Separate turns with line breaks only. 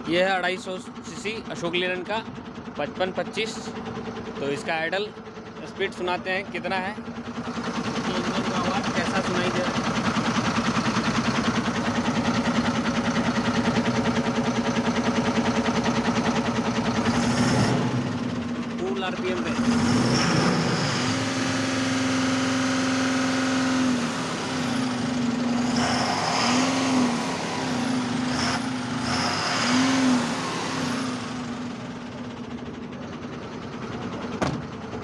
ये है 250 सीसी अशोक लीलैंड का 55-25। तो इसका आइडल स्पीड सुनाते हैं कितना है, इसके इंजन का आवाज़ कैसा सुनाई दे रहा है। फुल आरपीएम पे